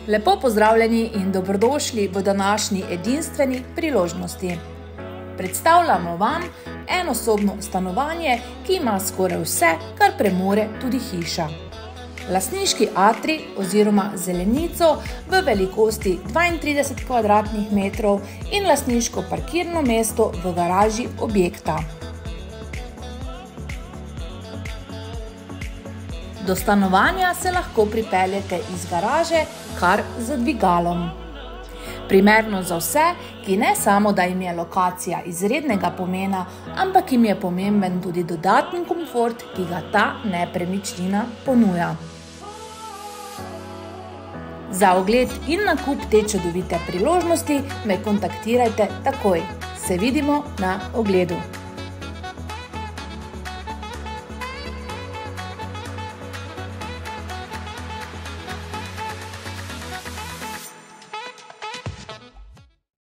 Lepo pozdravljeni in dobrodošli v današnji edinstveni priložnosti. Predstavljamo vam enosobno stanovanje, ki ima skoraj vse, kar premore tudi hiša. Lastniški atrij oziroma zelenico v velikosti 32 kvadratnih metrov in lastniško parkirno mesto v garaži objekta. Do stanovanja se lahko pripeljete iz garaže kar z dvigalom. Primerno za vse, ki ne samo, da jim je lokacija izrednega pomena, ampak jim je pomemben tudi dodatni komfort, ki ga ta nepremičnina ponuja. Za ogled in nakup te čudovite priložnosti me kontaktirajte takoj. Se vidimo na ogledu.